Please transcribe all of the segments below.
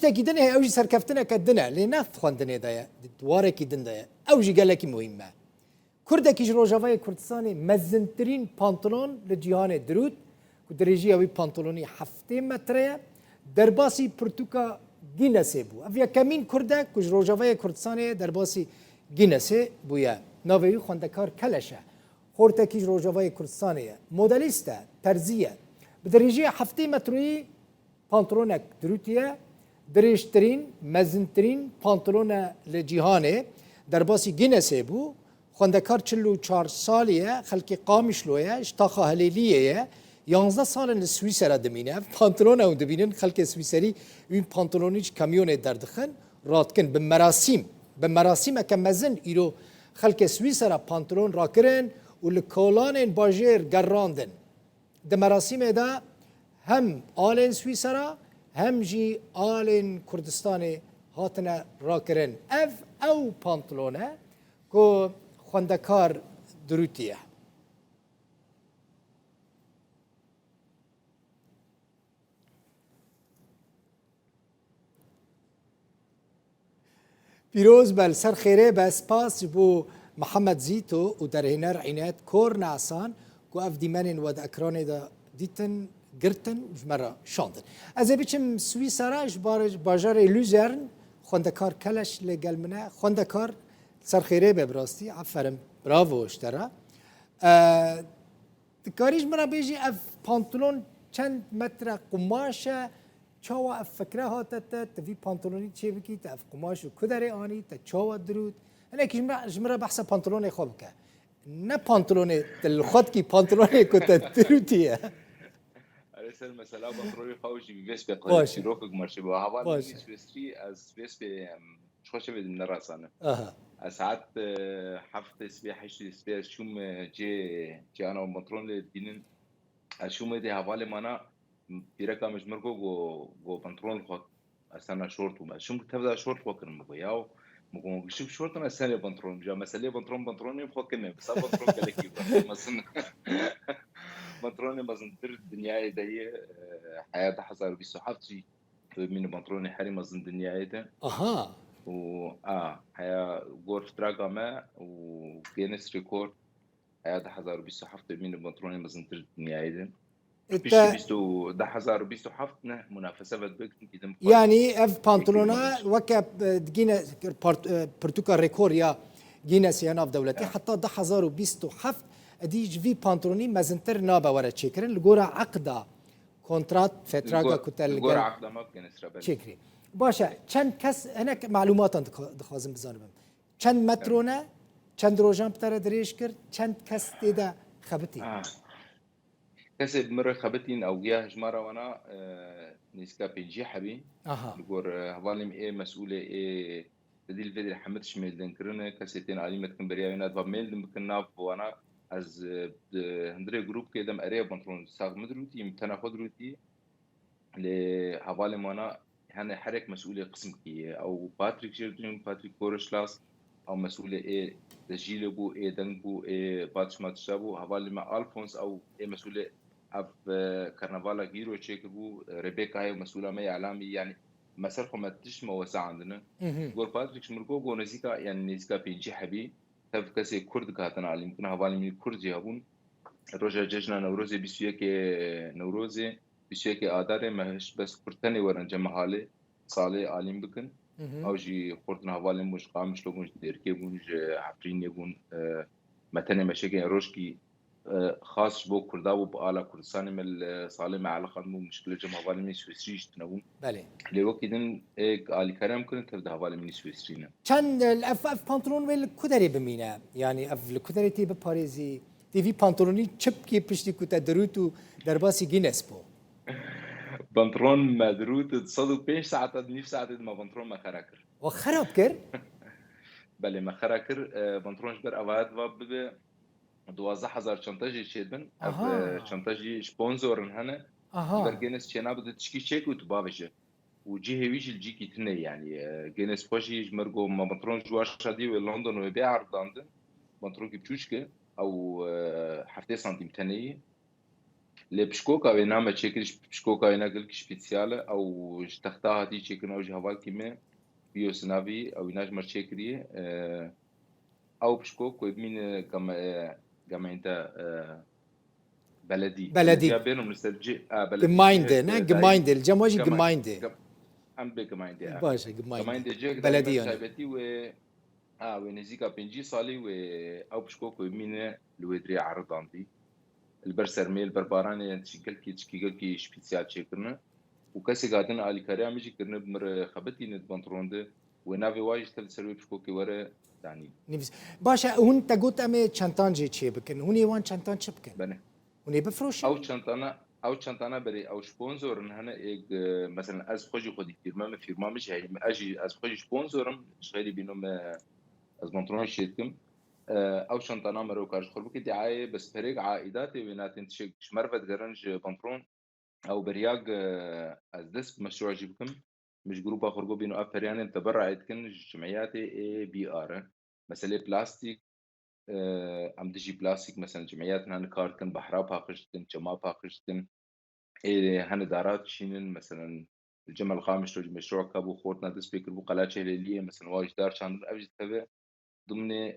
تشتكي دنيا أوجي سركفتنا كدنا لناف خواندني دايا دواركي دن دايا أوجي قال لك مهمة كردكيش روجافاي كردستاني مزنترين بانطلون لجيهان درود كدريجي أوي بانطلوني 7 مترية درباسي برتوكا جينسي بو أفيا كمين كردك كج روجافاي كردستاني درباسي جينسي بويا ناوي خواندكار كلشة خورتكيش روجافاي كردستاني موديليستا ترزية بدريجي 7 متري بانطلونك دروتيا دريشترين مزنترين بانطلون لجيهاني درباسي جينسي بو خواندکار 44 سالیه خلقی قامش لویه اشتاقه هلیلیه 11 سال سوئیسرا دمینه پانتلون او دبینن خلق سوئیسری این پانتلونیش کامیون دردخن راتکن به مراسم کمزن ایرو خلق سوئیسرا پانتلون راکرن و لکولان باجر گراندن ده مراسم دا هم آلین سوئیسرا هم جی آلین کردستان هاتنا راکرن او پانتلونه که خواندکار دروتیه پیروز بل سر خیره بس پاس بو محمد زیتو و در هنر عینات کور نعسان کو اف دیمنین ود اکران دا دیتن گرتن جمرا شاندن از بیچم سوئیسرا باجار لوزرن خواندکار کلش لگل منه خواندکار سر خیره ببراستی عفرم براوو اشترا تکاریش مرا بیجی اف پانتلون چند متر قماشه چاوا اف فکره هاتت تفی پانتلونی چه بکی تا اف قماش و کدره آنی تا چاوا درود انا که جمرا بحث پانتلون خوب که نه پانتلون تل خود کی پانتلون کت درودیه ارسل مثلا پانتلون خوشی بیش به قایق شروع کمرش با هوا سوئیسری از بیش به خوش بدیم نرسانه ساعات حفظ اسبوع 8 اسبوع شوم جي انا ومطرون دينن شوم دي حواله مانا بيركا مش مركو جو بنطلون خط استنى شورت وما شوم تبدا شورت وكر مكو ياو مكو شوف شورت انا سنه بنطلون جا مساله بنطلون يبخو كنا بس بنطلون قالك مثلا بنطلون بزن در الدنيا دي حياه حصل بصحفتي من بنطلون حريم بزن الدنيا دي اها هيا جور تراجع ما وجينيس ريكورد هيا ده 1027 من البنطلون مزنتر نهائيا بيشتو ده 1027 منافسة بدك كده يعني اف بانطلونا وكا جينا برتوكا ريكور يا جينيس يا ناف دولتي حتى ده 1027 اديج في بانطلوني مزنتر نابا ورا تشيكرن لجورا عقده كونترات فتراجا كتل لجورا عقده ما جينيس رابل تشيكري باشه چند کس هناك معلومات دخوازم بزنم چند مترونه چند روزان بتره دریش کرد چند کس دیده خبتی کسی بمره خبتین او گیاه جماره وانا نیسکا پیجی حبی بقول حوالیم ای مسئول ای تدیل فیدر حمد شمیل دن کرنه کسی تین علیمت کن بریاوینات و میل دن بکن ناف وانا از هندره گروپ که دم اره بانترون ساق مدروتی متنا خود روتی لحوالیم وانا هنا حرك مسؤولية قسم كي أو باتريك جيردون باتريك كورشلاس أو مسؤولية إيه تسجيل بو إيه دنبو إيه باتش ما تشابو هوالي مع ألفونس أو إيه مسؤولية أب كرنفالا جيرو تشيك بو ريبيكا هي مسؤولة ما إعلامي يعني مساركم ما تش موسع عندنا قول باتريك شمركو قول نزيكا يعني نزيكا بيجي حبي تف كسي كرد كاتنا على يمكن هوالي من كرد جابون روجا ججنا نوروزي بسوية كي نوروزي بشيء آداره ماهش بس كرتني ورن جماعة صالح عالم بكن أو جي خورتنا هوالي مش قامش لو مش دركي بونج عفرين يبون مثلا مشاكل روشكي خاص بو كردا وبآلا كردستان من صالح مع علاقة مو مشكلة جماعة هوالي من سويسريش تنون بله لوقت إذن آلي كلام كنت تبدأ هوالي من سويسرينا كان الأف بانتلون ويل كدري بمينا يعني أف الكدري تي بباريزي تي في بانتلوني تشب كي بشتي كوتا دروتو درباسي جينيس بو بنطلون مدروت تصدق 5 ساعات نيف ساعات ما بنطلون ما خراكر وخراب كر بله ما خراكر بنطلون جبر اواد و بده 12000 شنطاجي شيدن شنطاجي سبونسور هنا جبر جينيس شنا بده تشكي شيك وتبابجه وجي هويج الجيكي تني يعني جينيس بوشي جمرغو ما بنطلون جواش شادي لندن وبيع عرضاندن بنطلون بتشوشكه او حفتي سنتيم تاني اللي بشكوكا بينما تشيكرش بشكوكا ينقل سبيسيالة أو تختها دي تشيكن أو جهوال كيما بيوسنافي أو يناج مرشيكري أو بشكوك ويبمين كما أنت بلدي بلدي يا بينهم نسترجع بلدي جمايندة جهك نا دايم جمايندة الجمواجي كما جمايندة أم بكمايندي باشا جمايندة كمايندي جهك دايما بلدي أنا تايبتي ونزيكا بنجي صالي أو بشكوك ويبمين الويدري عرضاندي البرسرمي البرباراني تشكيل كي سبيسيال تشيكرنا وكاسي قاعدين على كاريا مجي كرنا بمر خبتي ند بنترونده ونافي وايج تل سروي بشكوكي ورا يعني نفس باشا هون تقول أمي شانتانجي تشي بكن هوني وان شانتان بكن بنه هوني بفروشن او شنطانا بري او سبونسور ان هنا إيج مثلا از خوجي خدي فيرما مش هي اجي از خوجي سبونسورم شغالي بينهم از بنترون شيتكم او شنطانا مرو كارج خربك دعايه بس فريق عائداتي بينات انت شمرفت جرنج بنترون او برياق از دس مشروع جيبكم مش جروب اخر جو بينو افريان تبرعت كن جمعياتي اي بي ار مثلا بلاستيك ام دجي بلاستيك مثلا جمعياتنا هن كارتن بحرا باقشتن جما باقشتن هن دارات شينن مثلا الجمع الخامس رج مشروع كابو خورتنا دسبيكر بو قلاتش اللي مثلا واج دار شان ابجد تبع ضمن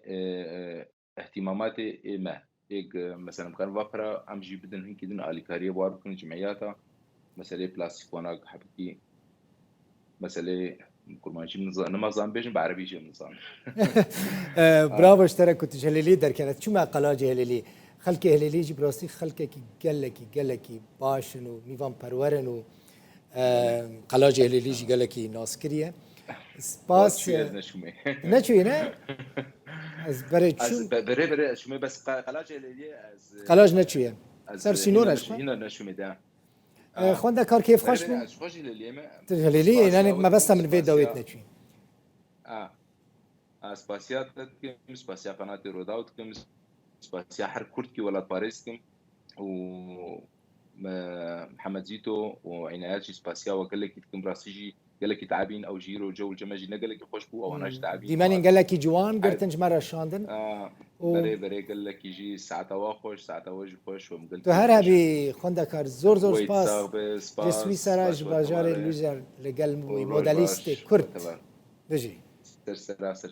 اهتماماتي ما هيك مثلا كان وفرة ام جي بدن هيك دن اليكاريه بواركن جمعياتها مسألة بلاستيك وناق حبكي مسألة كرمانشي نظام بيجن بعربي شيء نظام برافو اشترك كنت جهليلي در كانت شو ما قلاج هليلي خلك هليلي جي براسي خلك قال لك باشن ونيفان برورن و قلاج هليلي جي قال لك ناس كريه سباس شوية أزنا شومي نشوي نا از بريد از شو بري شومي بس قلاج اللي از قلاج نشوي از سر هنا سينور اشخا هنا نشومي ده خواندا كار كيف بري خوش بري بو از خوش اللي ما هليلي يعني ما بس من في دويت نشوي اه سباسيات كم سباسيا قناة روداوت كم سباسيا حر كرتكي ولا باريس كم و محمد زيتو وعنايات سباسيا وقال لك كم راسيجي قال لك تعابين او جيرو جو الجماجي قال لك خوش بو او هناش تعابين ديمانين قال لك جوان قرتنج مرة شاندن بري قال لك يجي ساعة خوش ساعة واجي خوش تو هر ومقلت هبی خونده کار زور زور ويت سپاس صاحب جسوی سباس سراج باش باجار وتواره لوزر لگل وروج مودالیست باش کرد وتوار بجی سر